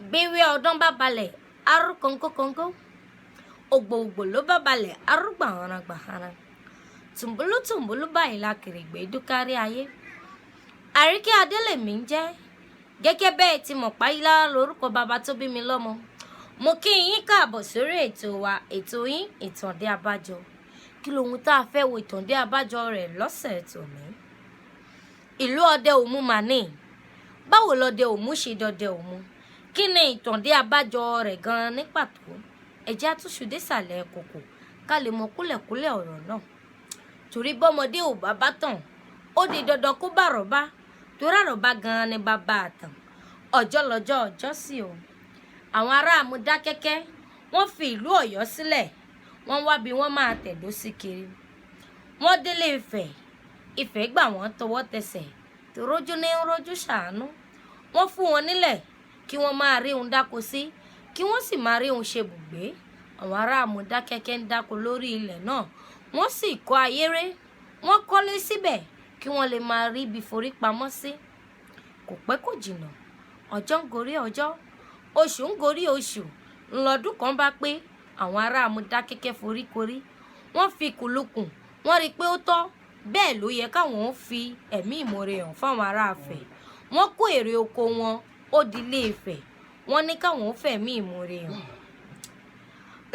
Bíwé ọdún bá balẹ̀ arú kónkókónkó, ògbòògbò ló bá balẹ̀ arú gbàhánragbàhánra, tùmbúlútùmbúlú báyìí la kèrègbè dúkárí ayé. Àríkẹ́ Adé lèmi ń jẹ́, gẹ́gẹ́ bẹ́ẹ̀ ti mọ̀ páyílára lórúkọ bàbá tó bí mi lọ́mọ. Mo kí yín káàbọ̀ sórí ètò wa, ètò yín ìtàn dé abájọ. Kí lohun tá a fẹ́ wo ìtàn dé abájọ rẹ̀ lọ́sẹ̀ tòní? Ìlú ọdẹ òmu mà ní. Báwo lọdẹ òmu ṣe dọdẹ òmu? Kí ni ìtàn dé abájọ rẹ̀ gan-an ní pàtó? Ẹ jẹ́ á túṣu désàlẹ̀ kòkò ká lè mọ kúlẹ̀kúlẹ̀ ọ̀rọ̀ náà. Torí bọ́mọdé ò bá bá tàn, ó di dandan kó bá àrọ́bá, torí àrọ́bá gan-an ni bàbá àtàn. Ọjọ́ lọ́jọ́ ọjọ́ sí o. Àwọn ará Mọdákẹ́kẹ́ wọ́n fi ìlú Ọ̀yọ́ sílẹ̀, wọ́n wá bí wọ́n máa tẹ̀dó sí kiri. Wọ́n délé Ifẹ̀, Ifẹ̀ gbà wọ́n tọwọ́ tẹsẹ̀, tó rójú ní rójú ṣàánú. Wọ́n fún wọn nílẹ̀ kí wọ́n máa rí ohun dáko sí, kí wọ́n sì máa rí ohun ṣe bùgbé. Àwọn ará Mọdákẹ́kẹ́ ń dáko lórí ilẹ̀ náà, wọ́n sì kọ́ ayéré, wọ́n kọ́lé síbẹ̀ kí wọ́n lè máa rí ibi forí pamọ́ sí. Kò pẹ́ kò jìnnà, ọjọ́ ń gorí ọjọ́, oṣù ń gorí oṣù, ńlọdún kan bá pé àwọn ará Mọdákẹ́kẹ́ foríkorí. Wọ́n fi kùlùkùn, wọ́n rí i pé ó tọ́, bẹ́ẹ̀ ló yẹ káwọn ó fi ẹ̀mí ìmoore hàn fáwọn ará Ifẹ̀. Wọ́n kó èrè oko wọn ó di Ilé Ifẹ̀, wọ́n ní káwọn ó fẹ̀mí ìmoore hàn.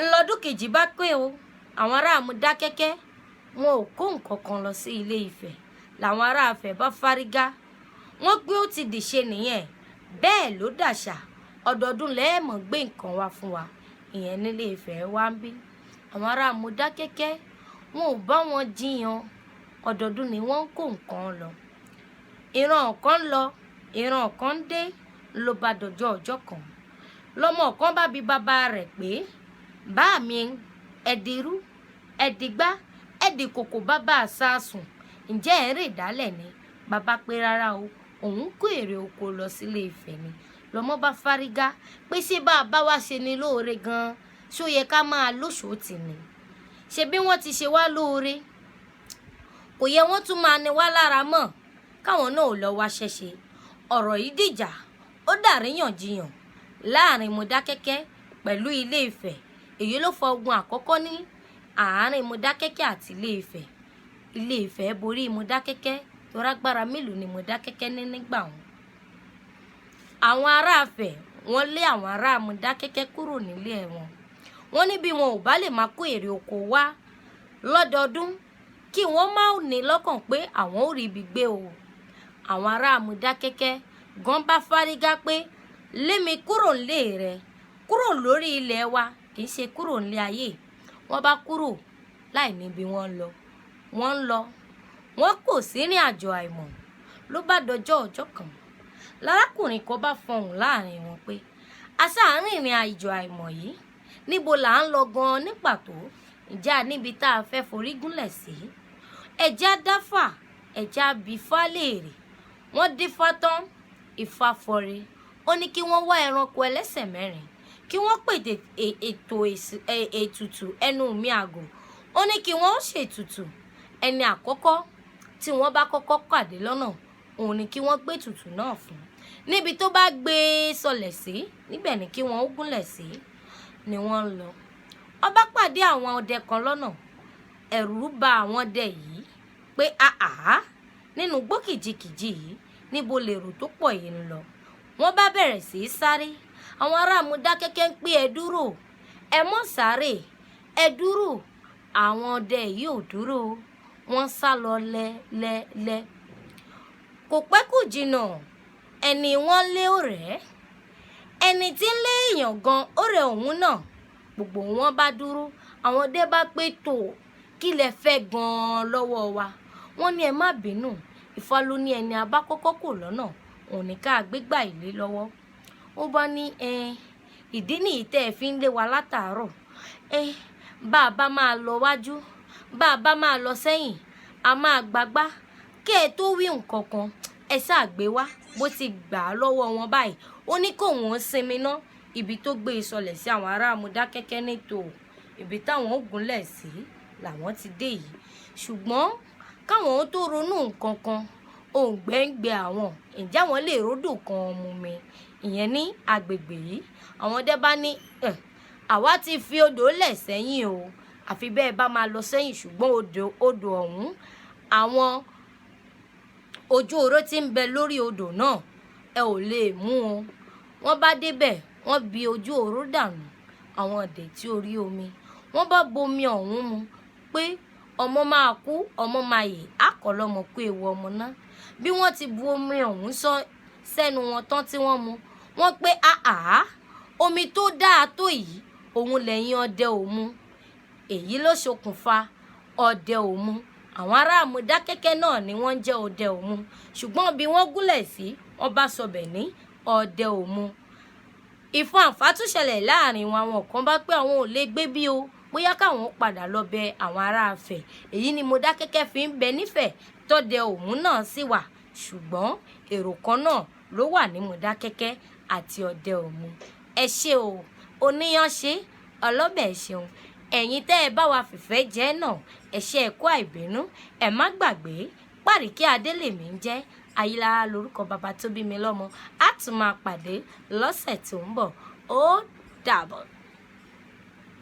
Ńlọdún kejì bá pé o, àwọn ará Mọdákẹ́kẹ́ wọn ò kó nǹkan kan lọ sí Ilé Ifẹ̀, làwọn ará Ifẹ̀ bá fárígá. Wọ́n pé ó ti dìṣe nìyẹn, bẹ́ẹ̀ ló dàṣà, ọdọọdún lẹ́ẹ̀mọ̀ gbé nǹkan wá fún wa, ìyẹn nílé Ifẹ̀ wá ń bí. Àwọn ará Mọdákẹ́kẹ́ wọn ò bá wọn jiyàn, ọdọọdún ni wọ́n ń kó nǹkan lọ. Ìran kan lọ, ìran kan dé, ló bá dọjọ́ ọjọ́ kan. Lọmọ kan bá bi bàbá rẹ̀ pé, bá mi ẹ̀dìrú, ẹ̀dìgbá, ẹ̀dìkòkò bàbá àsásùn, ǹjẹ́ ẹ̀ ń rè dálẹ̀ ni? Bàbá pé rárá o, òun kó èrè oko lọ sílé Ifẹ̀ ni. Lọmọ bá fárígá pé ṣé bá a bá wá ṣe ni lóore gan-an, ṣó yẹ ká máa lóṣòótì ni? Ṣé bí wọ́n ti ṣe wá lóore, kò yẹ wọ́n tún máa ní wá lára mọ́, káwọn náà ò lọ wá ṣẹ̀ṣe. Ọ̀rọ̀ yìí dìjà, ó dàríyànjiyàn láàrin Mọdákẹ́kẹ́ pẹ̀lú Ilé Ifẹ̀. Èyí ló fa ogun àkọ́kọ́ ní àárín Mọdákẹ́kẹ́ àti Ilé Ifẹ̀. Ilé Ifẹ̀ borí Mọdákẹ́kẹ́, torí agbára mélòó ni Mọdákẹ́kẹ́ ní nígbà wọn. Àwọn ará Ifẹ̀ wọ́n lé àwọn ará Mọdákẹ́kẹ́ kúrò nílé wọn. Wọ́n ní bí wọn ò bá lè máa kó èrè oko wá lọ́dọọdún, kí wọ́n má ní lọ́kàn pé àwọn ò rí ibi gbé o. Àwọn ará Mọdákẹ́kẹ́ gan bá fárígá pé lémi kúrò nílé rẹ, kúrò lórí ilẹ̀ wa, kì í ṣe kúrò nílé ayé. Wọ́n bá kúrò láì níbi wọ́n lọ. Wọ́n ń lọ, wọ́n kò sí ní àjò àìmọ̀. Ló bá dọjọ́ ọjọ́ kan, lárákùnrin kan bá fọhùn láàrin wọn pé, aṣáárín ìrìn àjò àìmọ̀ yìí, níbo là ń lọ gan-an ní pàtó? Ǹjẹ́ a níbi tá a fẹ́ forí gúnlẹ̀ sí? Ẹ̀já dáfà, ẹ̀já bí Ifá léèrè. Wọ́n dífá tán, Ifá fọre. Ó ní kí wọ́n wá ẹranko ẹlẹ́sẹ̀ mẹ́rin, kí wọ́n pète ètùtù ẹnu mi àgò. Ó ní kí wọ́n ṣètùtù. Ẹni àkọ́kọ́ tí wọ́n bá kọ́kọ́ pàdé lọ́nà, òun ni kí wọ́n gbé ètùtù náà fún. Níbi tó bá gbé sọlẹ̀ sí, níbẹ̀ ni kí wọ́n ó gúnlẹ̀ sí, ni wọ́n ń lọ. Ọba pàdé àwọn ọdẹ kan lọ́nà. Ẹ̀rù bà àwọn ọdẹ yìí pé àhá, nínú igbó kìjikìji yìí, níbo lèrò tó pọ̀ yìí ń lọ? Wọ́n bá bẹ̀rẹ̀ sí í sáré. Àwọn ará Mọdákẹ́kẹ́ ń pé ẹ dúró, ẹ mọ́ sáré, ẹ dúró. Àwọn ọdẹ yìí ò dúró, wọ́n sá lọ lẹ́lẹ́lẹ́. Kò pẹ́ kò jìnnà, ẹni wọ́n lé ọ̀rẹ́, ẹni tí ń lé èèyàn gan ọ̀rẹ́ òun náà. Gbogbo wọn bá dúró. Àwọn ọdẹ bá pé tó, kí lẹ fẹ́ gan-an lọ́wọ́ wa? Wọ́n ní ẹ má bínú, Ifá ló ní ẹni abá kọ́kọ́ kò lọ́nà, òun ní ká gbégbá ilé lọ́wọ́. Ó bá ní ìdí nìyí tẹ́ ẹ fi ń lé wa látàárọ̀. Bá a bá máa lọ wájú, bá a bá máa lọ sẹ́yìn, a máa gbagbá. Kí ẹ tó wí nǹkan kan, ẹ ṣáà gbé wá. Bó ti gbà á lọ́wọ́ wọn báyìí, ó ní kóun ó sinmi ná. Ibi tó gbé ìsọlẹ̀ sí àwọn ará Mọdákẹ́kẹ́ nítò, ibi táwọn ó gúnlẹ̀ sí làwọn ti dé yìí. Ṣùgbọ́n káwọn ó tó ronú nǹkan kan, òǹgbẹ ń gbẹ àwọn. Ǹjẹ́ àwọn lè ródò kan mu mi? ìyẹn ní agbègbè yìí. Àwọn ọdẹ bá ní àwa ti fi odò lẹ̀ sẹ́yìn o, àfi bẹ́ẹ̀ bá máa lọ sẹ́yìn, ṣùgbọ́n odò ọ̀hún àwọn ojú oró tí ń bẹ lórí odò náà ẹ ò lè mú o. Wọ́n bá débẹ̀, wọ́n bi ojú oró dànù, àwọn ìdẹ̀tí orí omi. Wọ́n bá bomi ọ̀hún mu pé ọmọ máa kú, ọmọ máa yè, àkọlọ́mọ kú ewu ọmọ náà. Bí wọ́n ti bu omi ọ̀hún sẹ́nu wọn tán tí wọ́n mu, wọ́n pé omi tó dáa tó yìí òun lẹ́yìn ọdẹ ò mu. Èyí ló ṣokùnfà ọdẹ ò mu. Àwọn ará Mọdákẹ́kẹ́ náà ni wọ́n ń jẹ́ ọdẹ ò mu, ṣùgbọ́n bí wọ́n gúnlẹ̀ sí, wọ́n bá sọbẹ̀ ní ọdẹ ò mu. Ìfọ̀nfà tún ṣẹlẹ̀ láàrin wọn. Àwọn kan bá pé àwọn ò lè gbé bí o, bóyá káwọn padà lọ bẹ àwọn ará Ifẹ̀. Èyí ni Mọdákẹ́kẹ́ fi ń bẹ nífẹ̀ tọ́dẹ ò mu náà sì wà, ṣùgbọ́n èrò kan náà ló wà ní Mọdákẹ́kẹ́ àti ọdẹ ò mu. Ẹ ṣé o, oníyàn ṣe, ọlọ́bẹ̀ ṣeun. Ẹ̀yin tẹ́ ẹ bá wa fìfẹ́ jẹ́ náà, ẹ ṣé ẹ kú àìbínú. Ẹ má gbàgbé Pàríkẹ́ Adélèmí ń jẹ́, Ayílára lórúkọ bàbá tó bí mi lọ́mọ. Á tún máa pàdé lọ́sẹ̀ tó ń bọ̀. Ó dàbọ̀.